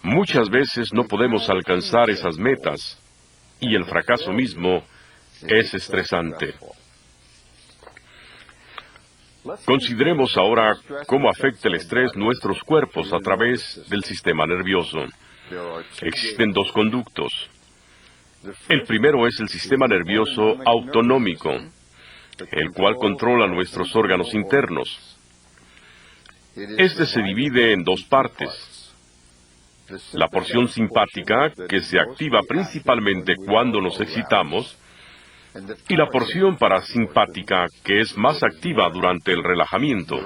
Muchas veces no podemos alcanzar esas metas y el fracaso mismo es estresante. Consideremos ahora cómo afecta el estrés nuestros cuerpos a través del sistema nervioso. Existen dos conductos. El primero es el sistema nervioso autonómico, el cual controla nuestros órganos internos. Este se divide en dos partes. La porción simpática, que se activa principalmente cuando nos excitamos, y la porción parasimpática, que es más activa durante el relajamiento.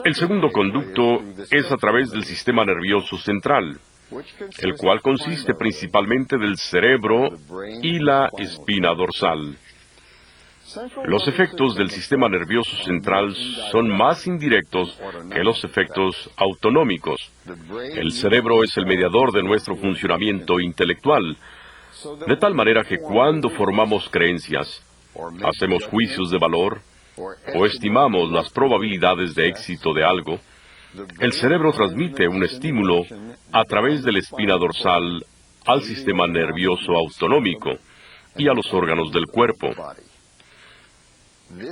El segundo conducto es a través del sistema nervioso central, el cual consiste principalmente del cerebro y la espina dorsal. Los efectos del sistema nervioso central son más indirectos que los efectos autonómicos. El cerebro es el mediador de nuestro funcionamiento intelectual, de tal manera que cuando formamos creencias, hacemos juicios de valor o estimamos las probabilidades de éxito de algo, el cerebro transmite un estímulo a través de la espina dorsal al sistema nervioso autonómico y a los órganos del cuerpo.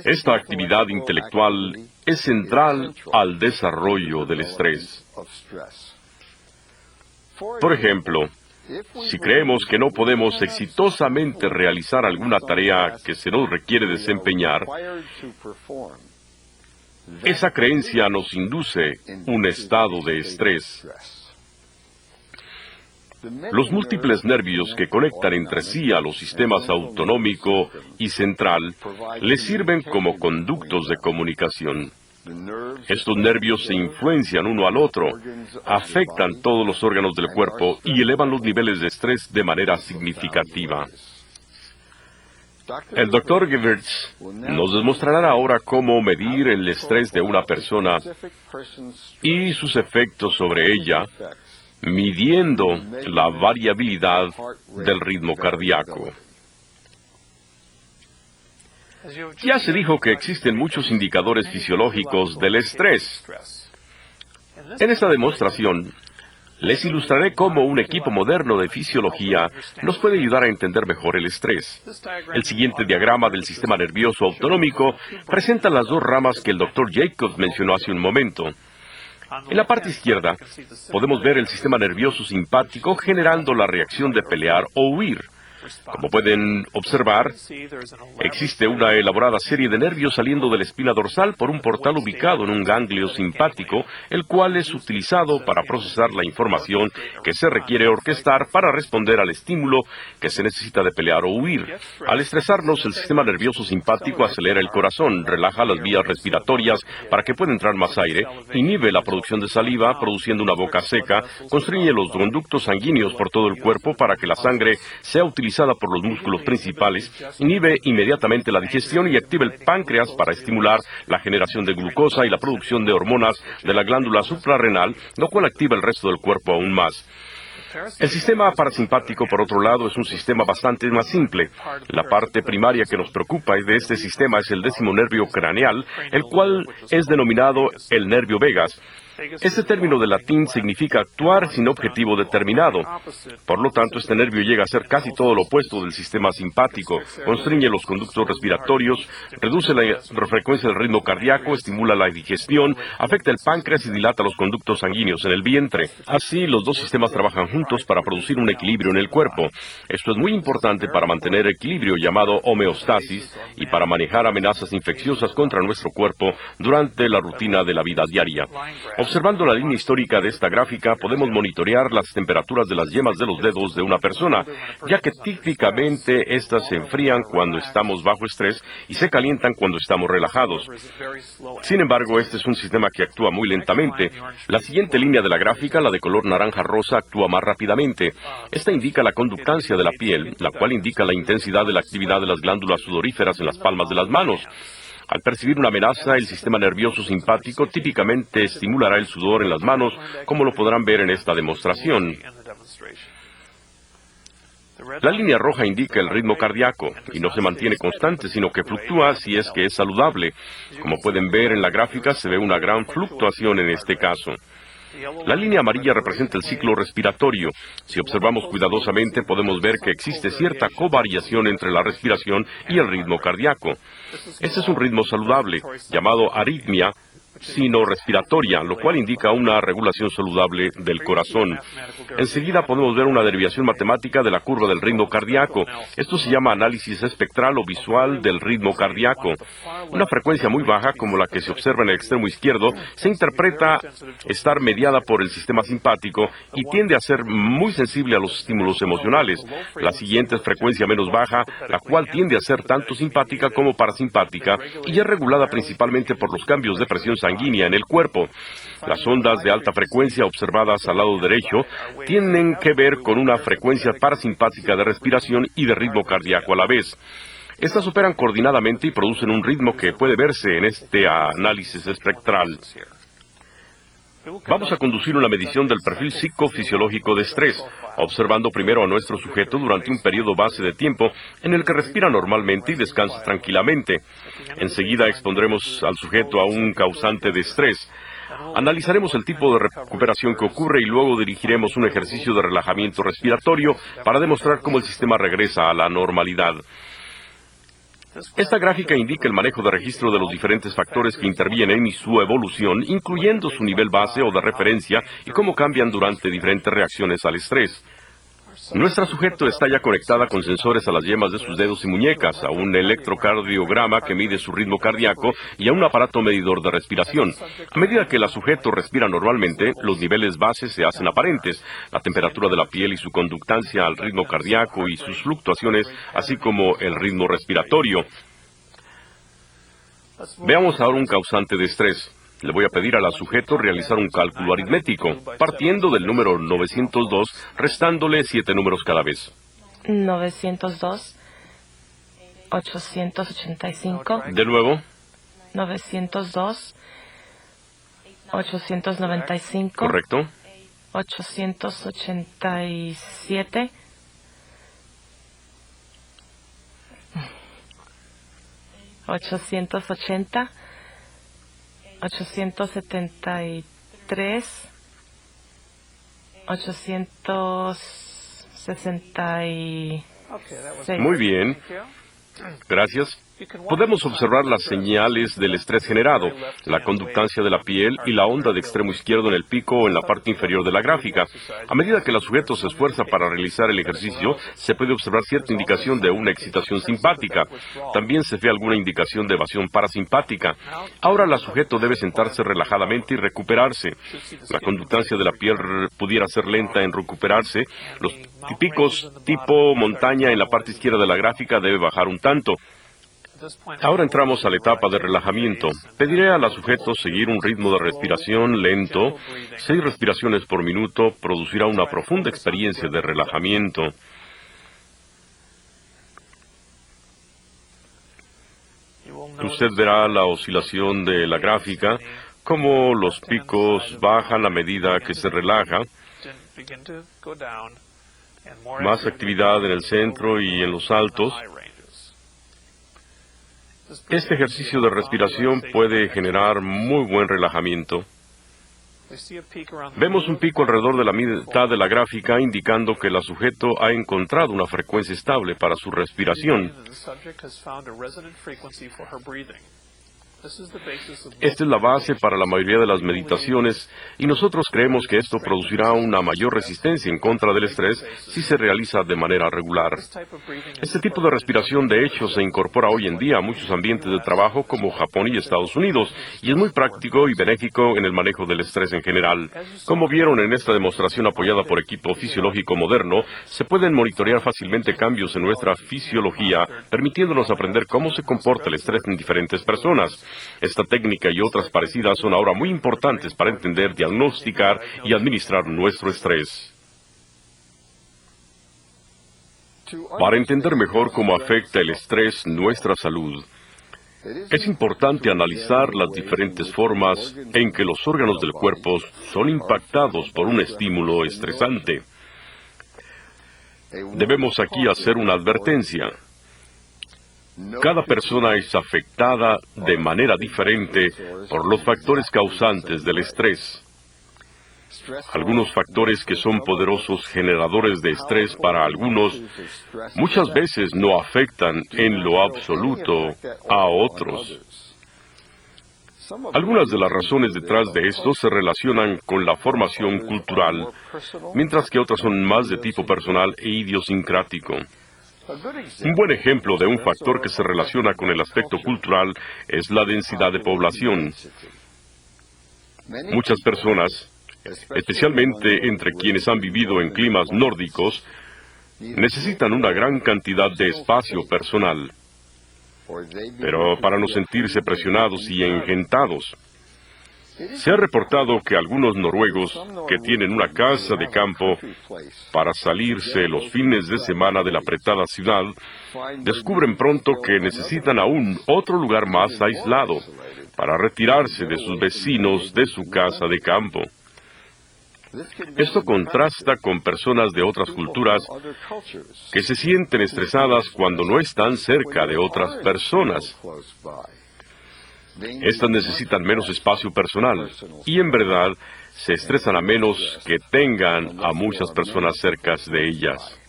Esta actividad intelectual es central al desarrollo del estrés. Por ejemplo, si creemos que no podemos exitosamente realizar alguna tarea que se nos requiere desempeñar, esa creencia nos induce un estado de estrés. Los múltiples nervios que conectan entre sí a los sistemas autonómico y central les sirven como conductos de comunicación. Estos nervios se influencian uno al otro, afectan todos los órganos del cuerpo y elevan los niveles de estrés de manera significativa. El Dr. Gevirtz nos demostrará ahora cómo medir el estrés de una persona y sus efectos sobre ella, midiendo la variabilidad del ritmo cardíaco. Ya se dijo que existen muchos indicadores fisiológicos del estrés. En esta demostración, les ilustraré cómo un equipo moderno de fisiología nos puede ayudar a entender mejor el estrés. El siguiente diagrama del sistema nervioso autonómico presenta las dos ramas que el Dr. Jacobs mencionó hace un momento. En la parte izquierda, podemos ver el sistema nervioso simpático generando la reacción de pelear o huir. Como pueden observar, existe una elaborada serie de nervios saliendo de la espina dorsal por un portal ubicado en un ganglio simpático, el cual es utilizado para procesar la información que se requiere orquestar para responder al estímulo que se necesita de pelear o huir. Al estresarnos, el sistema nervioso simpático acelera el corazón, relaja las vías respiratorias para que pueda entrar más aire, inhibe la producción de saliva, produciendo una boca seca, constriñe los conductos sanguíneos por todo el cuerpo para que la sangre sea utilizada por los músculos principales, inhibe inmediatamente la digestión y activa el páncreas para estimular la generación de glucosa y la producción de hormonas de la glándula suprarrenal, lo cual activa el resto del cuerpo aún más. El sistema parasimpático, por otro lado, es un sistema bastante más simple. La parte primaria que nos preocupa de este sistema es el décimo nervio craneal, el cual es denominado el nervio vagus. Este término de latín significa actuar sin objetivo determinado. Por lo tanto, este nervio llega a ser casi todo lo opuesto del sistema simpático. Constriñe los conductos respiratorios, reduce la frecuencia del ritmo cardíaco, estimula la digestión, afecta el páncreas y dilata los conductos sanguíneos en el vientre. Así, los dos sistemas trabajan juntos para producir un equilibrio en el cuerpo. Esto es muy importante para mantener equilibrio llamado homeostasis y para manejar amenazas infecciosas contra nuestro cuerpo durante la rutina de la vida diaria. Observando la línea histórica de esta gráfica, podemos monitorear las temperaturas de las yemas de los dedos de una persona, ya que típicamente estas se enfrían cuando estamos bajo estrés y se calientan cuando estamos relajados. Sin embargo, este es un sistema que actúa muy lentamente. La siguiente línea de la gráfica, la de color naranja-rosa, actúa más rápidamente. Esta indica la conductancia de la piel, la cual indica la intensidad de la actividad de las glándulas sudoríferas en las palmas de las manos. Al percibir una amenaza, el sistema nervioso simpático típicamente estimulará el sudor en las manos, como lo podrán ver en esta demostración. La línea roja indica el ritmo cardíaco y no se mantiene constante, sino que fluctúa si es que es saludable. Como pueden ver en la gráfica, se ve una gran fluctuación en este caso. La línea amarilla representa el ciclo respiratorio. Si observamos cuidadosamente, podemos ver que existe cierta covariación entre la respiración y el ritmo cardíaco. Este es un ritmo saludable, llamado arritmia sino respiratoria, lo cual indica una regulación saludable del corazón. Enseguida podemos ver una derivación matemática de la curva del ritmo cardíaco. Esto se llama análisis espectral o visual del ritmo cardíaco. Una frecuencia muy baja, como la que se observa en el extremo izquierdo, se interpreta estar mediada por el sistema simpático y tiende a ser muy sensible a los estímulos emocionales. La siguiente es frecuencia menos baja, la cual tiende a ser tanto simpática como parasimpática y es regulada principalmente por los cambios de presión sanguínea en el cuerpo. Las ondas de alta frecuencia observadas al lado derecho tienen que ver con una frecuencia parasimpática de respiración y de ritmo cardíaco a la vez. Estas operan coordinadamente y producen un ritmo que puede verse en este análisis espectral. Vamos a conducir una medición del perfil psicofisiológico de estrés, observando primero a nuestro sujeto durante un periodo base de tiempo en el que respira normalmente y descansa tranquilamente. Enseguida expondremos al sujeto a un causante de estrés. Analizaremos el tipo de recuperación que ocurre y luego dirigiremos un ejercicio de relajamiento respiratorio para demostrar cómo el sistema regresa a la normalidad. Esta gráfica indica el manejo de registro de los diferentes factores que intervienen y su evolución, incluyendo su nivel base o de referencia y cómo cambian durante diferentes reacciones al estrés. Nuestra sujeto está ya conectada con sensores a las yemas de sus dedos y muñecas, a un electrocardiograma que mide su ritmo cardíaco y a un aparato medidor de respiración. A medida que la sujeto respira normalmente, los niveles bases se hacen aparentes, la temperatura de la piel y su conductancia al ritmo cardíaco y sus fluctuaciones, así como el ritmo respiratorio. Veamos ahora un causante de estrés. Le voy a pedir al sujeto realizar un cálculo aritmético, partiendo del número 902, restándole 7 números cada vez. 902, 885. De nuevo. 902, 895. Correcto. 887. 880. 873, 866. Muy bien. Gracias. Podemos observar las señales del estrés generado, la conductancia de la piel y la onda de extremo izquierdo en el pico o en la parte inferior de la gráfica. A medida que el sujeto se esfuerza para realizar el ejercicio, se puede observar cierta indicación de una excitación simpática. También se ve alguna indicación de evasión parasimpática. Ahora el sujeto debe sentarse relajadamente y recuperarse. La conductancia de la piel pudiera ser lenta en recuperarse. Los picos tipo montaña en la parte izquierda de la gráfica debe bajar un tanto. Ahora entramos a la etapa de relajamiento. Pediré al sujeto seguir un ritmo de respiración lento. 6 respiraciones por minuto producirá una profunda experiencia de relajamiento. Usted verá la oscilación de la gráfica, cómo los picos bajan a medida que se relaja. Más actividad en el centro y en los altos. Este ejercicio de respiración puede generar muy buen relajamiento. Vemos un pico alrededor de la mitad de la gráfica, indicando que el sujeto ha encontrado una frecuencia estable para su respiración. Esta es la base para la mayoría de las meditaciones y nosotros creemos que esto producirá una mayor resistencia en contra del estrés si se realiza de manera regular. Este tipo de respiración de hecho se incorpora hoy en día a muchos ambientes de trabajo como Japón y Estados Unidos y es muy práctico y benéfico en el manejo del estrés en general. Como vieron en esta demostración apoyada por equipo fisiológico moderno, se pueden monitorear fácilmente cambios en nuestra fisiología, permitiéndonos aprender cómo se comporta el estrés en diferentes personas. Esta técnica y otras parecidas son ahora muy importantes para entender, diagnosticar y administrar nuestro estrés. Para entender mejor cómo afecta el estrés nuestra salud, es importante analizar las diferentes formas en que los órganos del cuerpo son impactados por un estímulo estresante. Debemos aquí hacer una advertencia. Cada persona es afectada de manera diferente por los factores causantes del estrés. Algunos factores que son poderosos generadores de estrés para algunos, muchas veces no afectan en lo absoluto a otros. Algunas de las razones detrás de esto se relacionan con la formación cultural, mientras que otras son más de tipo personal e idiosincrático. Un buen ejemplo de un factor que se relaciona con el aspecto cultural es la densidad de población. Muchas personas, especialmente entre quienes han vivido en climas nórdicos, necesitan una gran cantidad de espacio personal, pero para no sentirse presionados y engentados. Se ha reportado que algunos noruegos que tienen una casa de campo para salirse los fines de semana de la apretada ciudad, descubren pronto que necesitan aún otro lugar más aislado para retirarse de sus vecinos de su casa de campo. Esto contrasta con personas de otras culturas que se sienten estresadas cuando no están cerca de otras personas. Estas necesitan menos espacio personal y en verdad se estresan a menos que tengan a muchas personas cerca de ellas.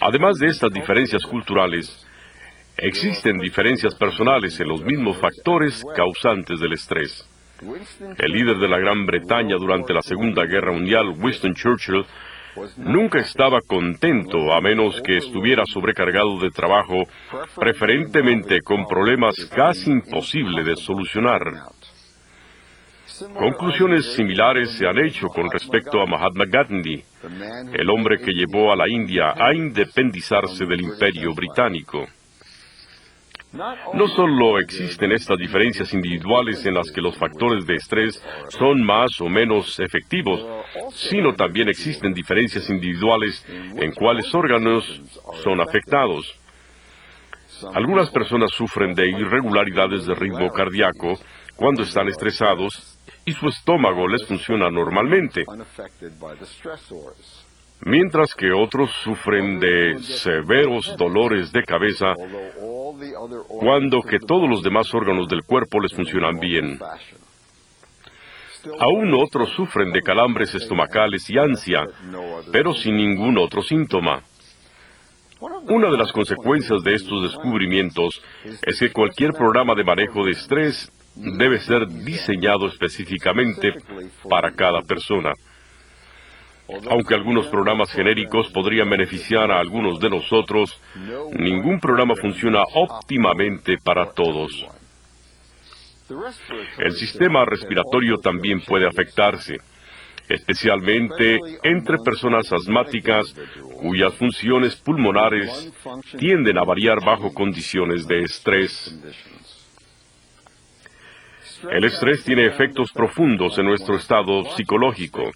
Además de estas diferencias culturales, existen diferencias personales en los mismos factores causantes del estrés. El líder de la Gran Bretaña durante la Segunda Guerra Mundial, Winston Churchill, nunca estaba contento a menos que estuviera sobrecargado de trabajo, preferentemente con problemas casi imposibles de solucionar. Conclusiones similares se han hecho con respecto a Mahatma Gandhi, el hombre que llevó a la India a independizarse del Imperio Británico. No solo existen estas diferencias individuales en las que los factores de estrés son más o menos efectivos, sino también existen diferencias individuales en cuáles órganos son afectados. Algunas personas sufren de irregularidades de ritmo cardíaco cuando están estresados y su estómago les funciona normalmente, mientras que otros sufren de severos dolores de cabeza cuando que todos los demás órganos del cuerpo les funcionan bien. Aún otros sufren de calambres estomacales y ansia, pero sin ningún otro síntoma. Una de las consecuencias de estos descubrimientos es que cualquier programa de manejo de estrés debe ser diseñado específicamente para cada persona. Aunque algunos programas genéricos podrían beneficiar a algunos de nosotros, ningún programa funciona óptimamente para todos. El sistema respiratorio también puede afectarse, especialmente entre personas asmáticas cuyas funciones pulmonares tienden a variar bajo condiciones de estrés. El estrés tiene efectos profundos en nuestro estado psicológico,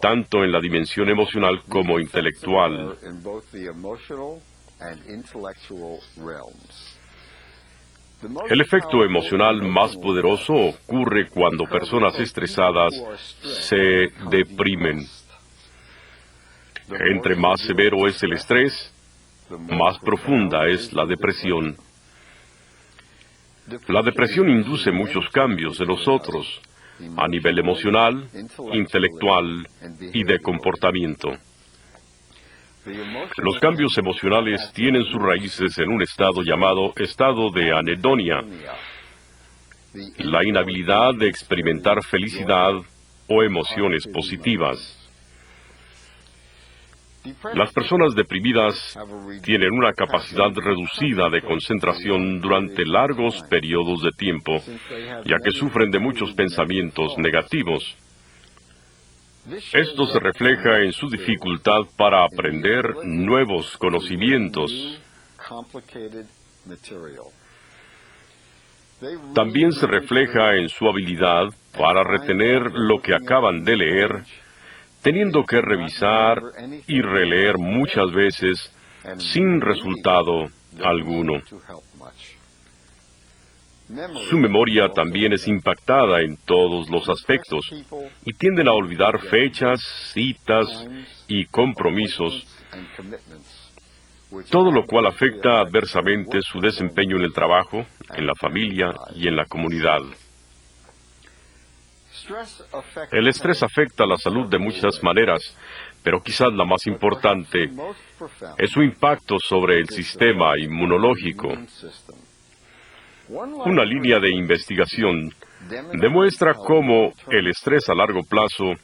tanto en la dimensión emocional como intelectual. El efecto emocional más poderoso ocurre cuando personas estresadas se deprimen. Entre más severo es el estrés, más profunda es la depresión. La depresión induce muchos cambios en nosotros, a nivel emocional, intelectual y de comportamiento. Los cambios emocionales tienen sus raíces en un estado llamado estado de anedonia, la inhabilidad de experimentar felicidad o emociones positivas. Las personas deprimidas tienen una capacidad reducida de concentración durante largos periodos de tiempo, ya que sufren de muchos pensamientos negativos. Esto se refleja en su dificultad para aprender nuevos conocimientos. También se refleja en su habilidad para retener lo que acaban de leer, teniendo que revisar y releer muchas veces sin resultado alguno. Su memoria también es impactada en todos los aspectos y tienden a olvidar fechas, citas y compromisos, todo lo cual afecta adversamente su desempeño en el trabajo, en la familia y en la comunidad. El estrés afecta la salud de muchas maneras, pero quizás la más importante es su impacto sobre el sistema inmunológico. Una línea de investigación demuestra cómo el estrés a largo plazo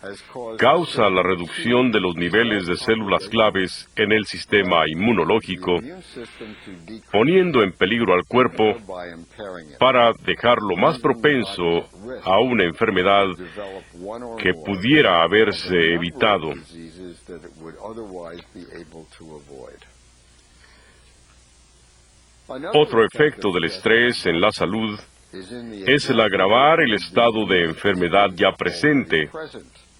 causa la reducción de los niveles de células claves en el sistema inmunológico, poniendo en peligro al cuerpo para dejarlo más propenso a una enfermedad que pudiera haberse evitado. Otro efecto del estrés en la salud es el agravar el estado de enfermedad ya presente,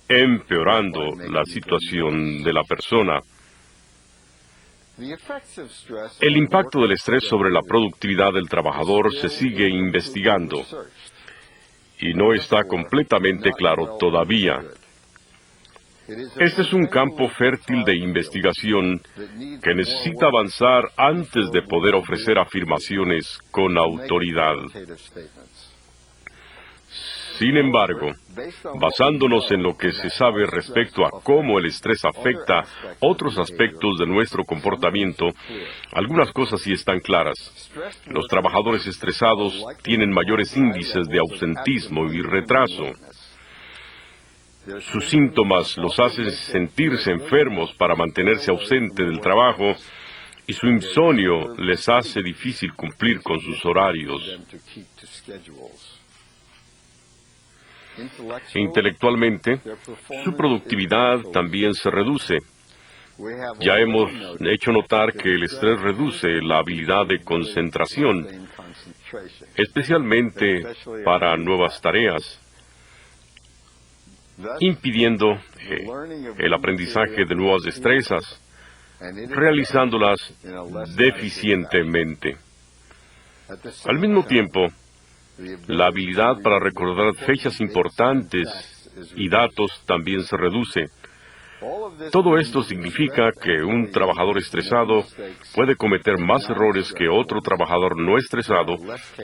empeorando la situación de la persona. El impacto del estrés sobre la productividad del trabajador se sigue investigando y no está completamente claro todavía. Este es un campo fértil de investigación que necesita avanzar antes de poder ofrecer afirmaciones con autoridad. Sin embargo, basándonos en lo que se sabe respecto a cómo el estrés afecta otros aspectos de nuestro comportamiento, algunas cosas sí están claras. Los trabajadores estresados tienen mayores índices de ausentismo y retraso. Sus síntomas los hacen sentirse enfermos para mantenerse ausente del trabajo y su insomnio les hace difícil cumplir con sus horarios. Intelectualmente, su productividad también se reduce. Ya hemos hecho notar que el estrés reduce la habilidad de concentración, especialmente para nuevas tareas, impidiendo el aprendizaje de nuevas destrezas, realizándolas deficientemente. Al mismo tiempo, la habilidad para recordar fechas importantes y datos también se reduce. Todo esto significa que un trabajador estresado puede cometer más errores que otro trabajador no estresado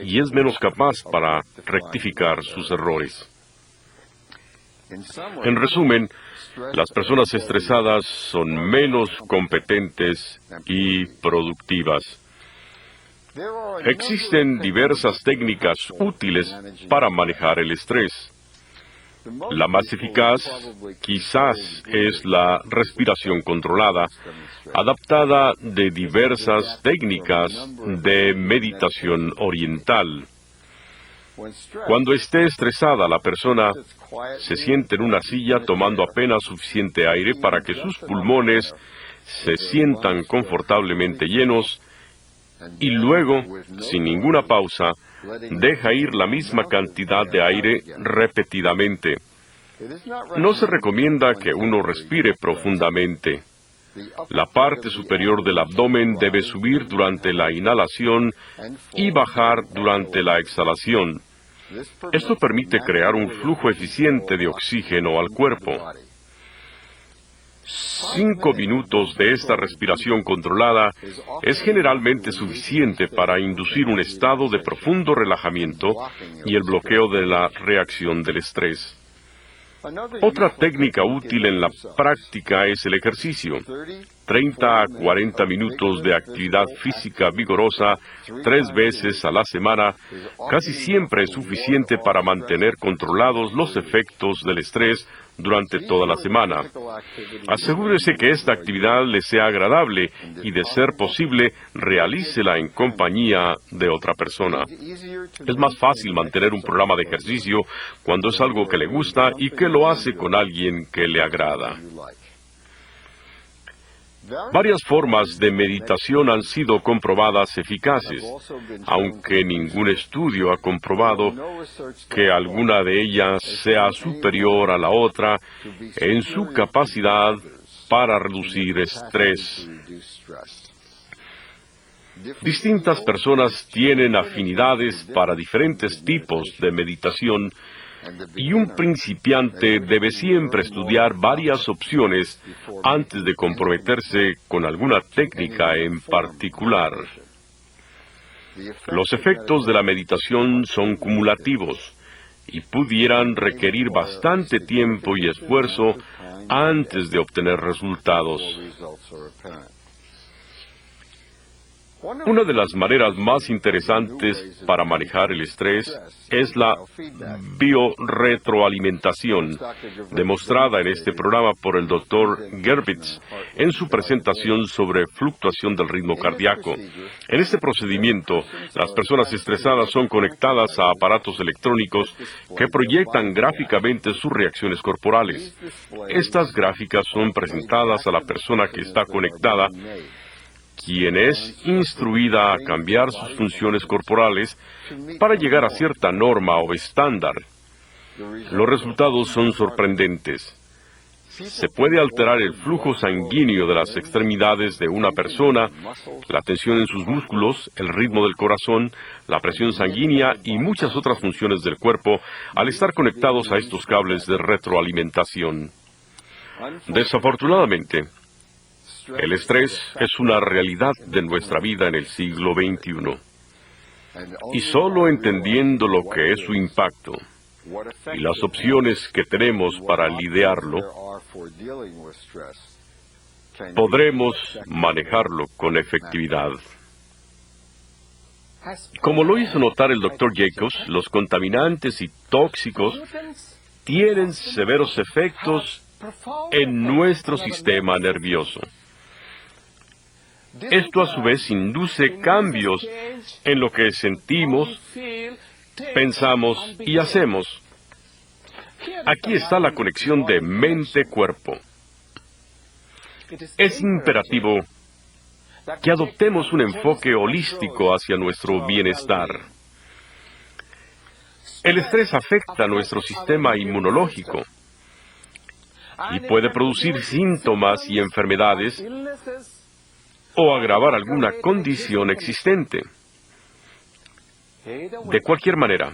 y es menos capaz para rectificar sus errores. En resumen, las personas estresadas son menos competentes y productivas. Existen diversas técnicas útiles para manejar el estrés. La más eficaz quizás es la respiración controlada, adaptada de diversas técnicas de meditación oriental. Cuando esté estresada, la persona se siente en una silla tomando apenas suficiente aire para que sus pulmones se sientan confortablemente llenos y luego, sin ninguna pausa, deja ir la misma cantidad de aire repetidamente. No se recomienda que uno respire profundamente. La parte superior del abdomen debe subir durante la inhalación y bajar durante la exhalación. Esto permite crear un flujo eficiente de oxígeno al cuerpo. 5 minutos de esta respiración controlada es generalmente suficiente para inducir un estado de profundo relajamiento y el bloqueo de la reacción del estrés. Otra técnica útil en la práctica es el ejercicio. 30 a 40 minutos de actividad física vigorosa 3 veces a la semana casi siempre es suficiente para mantener controlados los efectos del estrés durante toda la semana. Asegúrese que esta actividad le sea agradable y, de ser posible, realícela en compañía de otra persona. Es más fácil mantener un programa de ejercicio cuando es algo que le gusta y que lo hace con alguien que le agrada. Varias formas de meditación han sido comprobadas eficaces, aunque ningún estudio ha comprobado que alguna de ellas sea superior a la otra en su capacidad para reducir estrés. Distintas personas tienen afinidades para diferentes tipos de meditación y un principiante debe siempre estudiar varias opciones antes de comprometerse con alguna técnica en particular. Los efectos de la meditación son cumulativos y pudieran requerir bastante tiempo y esfuerzo antes de obtener resultados. Una de las maneras más interesantes para manejar el estrés es la biorretroalimentación, demostrada en este programa por el Dr. Gerbitz en su presentación sobre fluctuación del ritmo cardíaco. En este procedimiento, las personas estresadas son conectadas a aparatos electrónicos que proyectan gráficamente sus reacciones corporales. Estas gráficas son presentadas a la persona que está conectada, quien es instruida a cambiar sus funciones corporales para llegar a cierta norma o estándar. Los resultados son sorprendentes. Se puede alterar el flujo sanguíneo de las extremidades de una persona, la tensión en sus músculos, el ritmo del corazón, la presión sanguínea y muchas otras funciones del cuerpo al estar conectados a estos cables de retroalimentación. Desafortunadamente, el estrés es una realidad de nuestra vida en el siglo XXI. Y solo entendiendo lo que es su impacto y las opciones que tenemos para lidiarlo, podremos manejarlo con efectividad. Como lo hizo notar el Dr. Jacobs, los contaminantes y tóxicos tienen severos efectos en nuestro sistema nervioso. Esto a su vez induce cambios en lo que sentimos, pensamos y hacemos. Aquí está la conexión de mente-cuerpo. Es imperativo que adoptemos un enfoque holístico hacia nuestro bienestar. El estrés afecta a nuestro sistema inmunológico y puede producir síntomas y enfermedades o agravar alguna condición existente. De cualquier manera,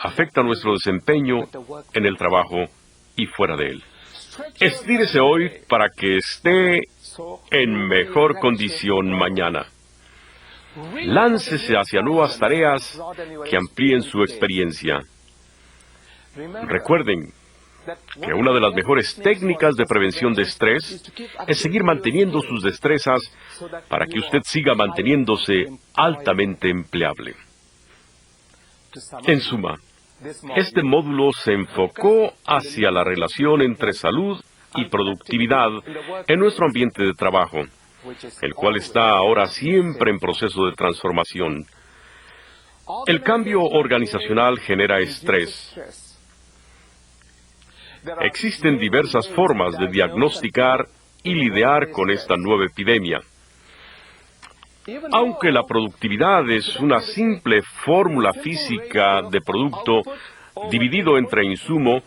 afecta nuestro desempeño en el trabajo y fuera de él. Estírese hoy para que esté en mejor condición mañana. Láncese hacia nuevas tareas que amplíen su experiencia. Recuerden que una de las mejores técnicas de prevención de estrés es seguir manteniendo sus destrezas para que usted siga manteniéndose altamente empleable. En suma, este módulo se enfocó hacia la relación entre salud y productividad en nuestro ambiente de trabajo, el cual está ahora siempre en proceso de transformación. El cambio organizacional genera estrés. Existen diversas formas de diagnosticar y lidiar con esta nueva epidemia. Aunque la productividad es una simple fórmula física de producto dividido entre insumo,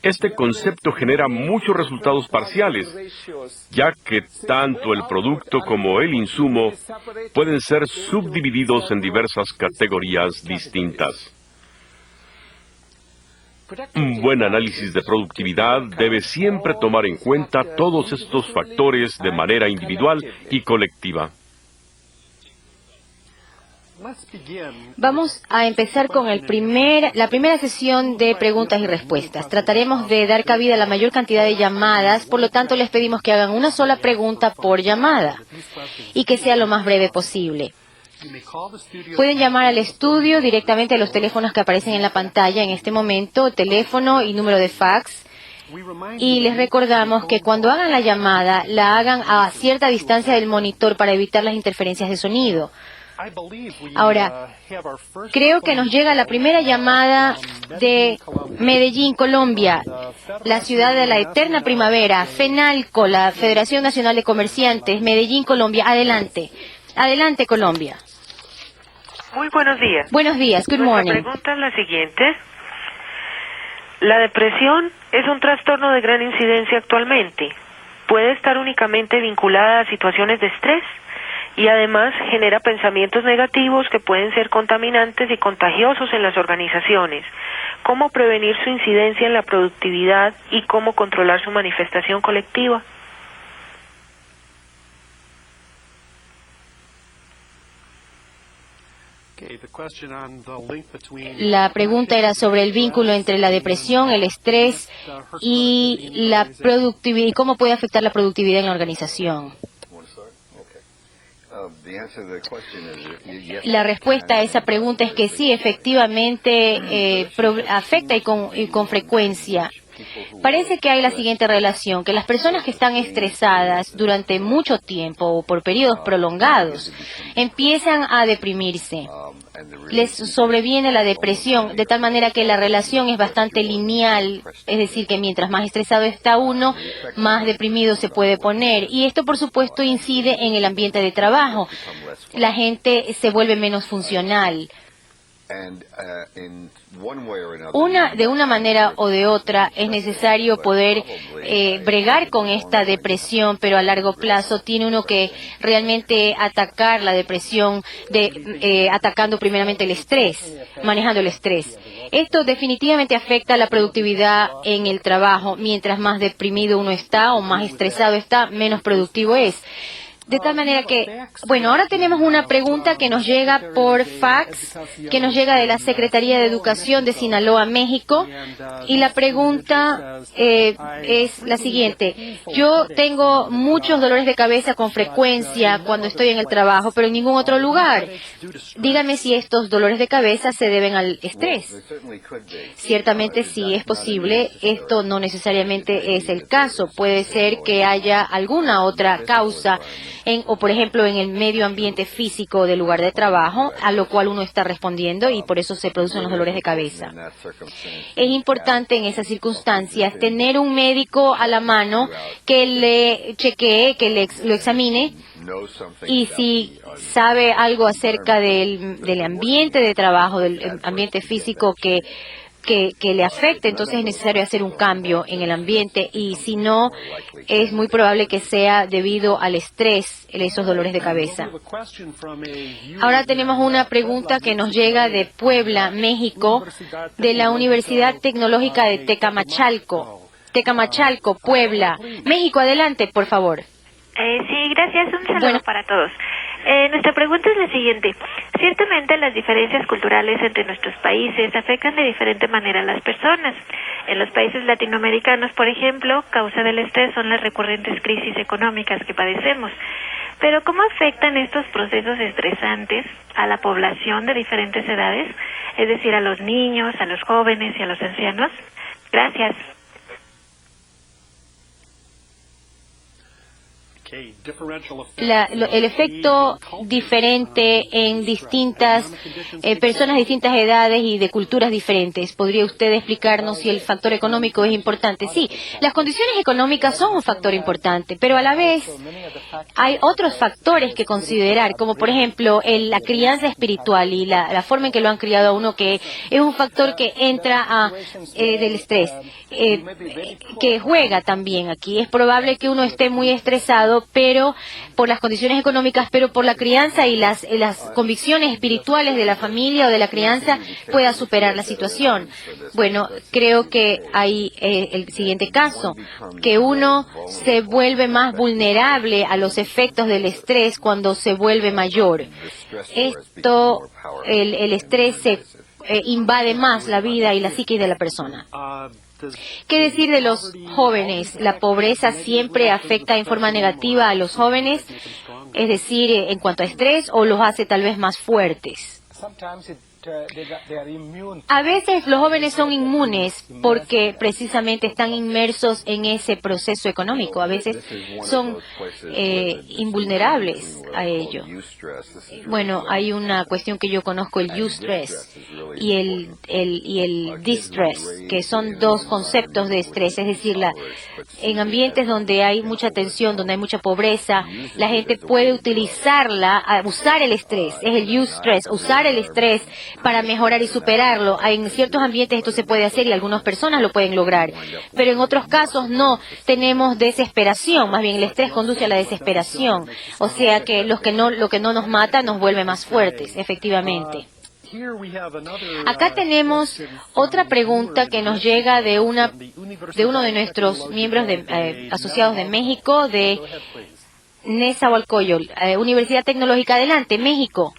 este concepto genera muchos resultados parciales, ya que tanto el producto como el insumo pueden ser subdivididos en diversas categorías distintas. Un buen análisis de productividad debe siempre tomar en cuenta todos estos factores de manera individual y colectiva. Vamos a empezar con la primera sesión de preguntas y respuestas. Trataremos de dar cabida a la mayor cantidad de llamadas, por lo tanto les pedimos que hagan una sola pregunta por llamada y que sea lo más breve posible. Pueden llamar al estudio directamente a los teléfonos que aparecen en la pantalla en este momento, teléfono y número de fax. Y les recordamos que cuando hagan la llamada, la hagan a cierta distancia del monitor para evitar las interferencias de sonido. Ahora, creo que nos llega la primera llamada de Medellín, Colombia, la ciudad de la eterna primavera, FENALCO, la Federación Nacional de Comerciantes, Medellín, Colombia. Adelante. Adelante, Colombia. Muy buenos días. Buenos días, good morning. La pregunta es la siguiente. La depresión es un trastorno de gran incidencia actualmente. ¿Puede estar únicamente vinculada a situaciones de estrés? y además genera pensamientos negativos que pueden ser contaminantes y contagiosos en las organizaciones. ¿Cómo prevenir su incidencia en la productividad y cómo controlar su manifestación colectiva? La pregunta era sobre el vínculo entre la depresión, el estrés y la productividad y cómo puede afectar la productividad en la organización. La respuesta a esa pregunta es que sí, efectivamente afecta y con frecuencia. Parece que hay la siguiente relación, que las personas que están estresadas durante mucho tiempo o por periodos prolongados empiezan a deprimirse. Les sobreviene la depresión, de tal manera que la relación es bastante lineal, es decir, que mientras más estresado está uno, más deprimido se puede poner. Y esto, por supuesto, incide en el ambiente de trabajo. La gente se vuelve menos funcional. De una manera o de otra es necesario poder bregar con esta depresión, pero a largo plazo tiene uno que realmente atacar la depresión atacando primeramente el estrés, manejando el estrés. Esto definitivamente afecta la productividad en el trabajo. Mientras más deprimido uno está o más estresado está, menos productivo es. De tal manera que, bueno, ahora tenemos una pregunta que nos llega por fax, que nos llega de la Secretaría de Educación de Sinaloa, México, y la pregunta es la siguiente. Yo tengo muchos dolores de cabeza con frecuencia cuando estoy en el trabajo, pero en ningún otro lugar. Dígame si estos dolores de cabeza se deben al estrés. Ciertamente sí es posible. Esto no necesariamente es el caso. Puede ser que haya alguna otra causa o por ejemplo en el medio ambiente físico del lugar de trabajo, a lo cual uno está respondiendo y por eso se producen los dolores de cabeza. Es importante en esas circunstancias tener un médico a la mano que le chequee, que lo examine, y si sabe algo acerca del ambiente de trabajo, del ambiente físico que le afecte, entonces es necesario hacer un cambio en el ambiente, y si no, es muy probable que sea debido al estrés, esos dolores de cabeza. Ahora tenemos una pregunta que nos llega de Puebla, México, de la Universidad Tecnológica de Tecamachalco, Puebla. México, adelante, por favor. Sí, gracias. Un saludo para todos. Nuestra pregunta es la siguiente. Ciertamente las diferencias culturales entre nuestros países afectan de diferente manera a las personas. En los países latinoamericanos, por ejemplo, causa del estrés son las recurrentes crisis económicas que padecemos. Pero ¿cómo afectan estos procesos estresantes a la población de diferentes edades? Es decir, a los niños, a los jóvenes y a los ancianos. Gracias. El efecto diferente en distintas personas de distintas edades y de culturas diferentes. ¿Podría usted explicarnos si el factor económico es importante? Sí, las condiciones económicas son un factor importante, pero a la vez hay otros factores que considerar, como por ejemplo la crianza espiritual y la forma en que lo han criado a uno, que es un factor que entra del estrés, que juega también aquí. Es probable que uno esté muy estresado, pero por las condiciones económicas, pero por la crianza y las convicciones espirituales de la familia o de la crianza pueda superar la situación. Bueno, creo que hay el siguiente caso, que uno se vuelve más vulnerable a los efectos del estrés cuando se vuelve mayor. El estrés se invade más la vida y la psiquis de la persona. ¿Qué decir de los jóvenes? ¿La pobreza siempre afecta en forma negativa a los jóvenes? Es decir, en cuanto a estrés, ¿o los hace tal vez más fuertes? A veces los jóvenes son inmunes porque precisamente están inmersos en ese proceso económico. A veces son invulnerables a ello. Bueno, hay una cuestión que yo conozco, el eustress y el distress, que son dos conceptos de estrés. Es decir, en ambientes donde hay mucha tensión, donde hay mucha pobreza, la gente puede usar el estrés. Es el eustress, usar el estrés para mejorar y superarlo. En ciertos ambientes esto se puede hacer y algunas personas lo pueden lograr, pero en otros casos no. Tenemos desesperación, más bien el estrés conduce a la desesperación. O sea que lo que no nos mata nos vuelve más fuertes, efectivamente. Acá tenemos otra pregunta que nos llega de uno de nuestros miembros asociados de México, de Nezahualcóyotl, Universidad Tecnológica. Adelante, México.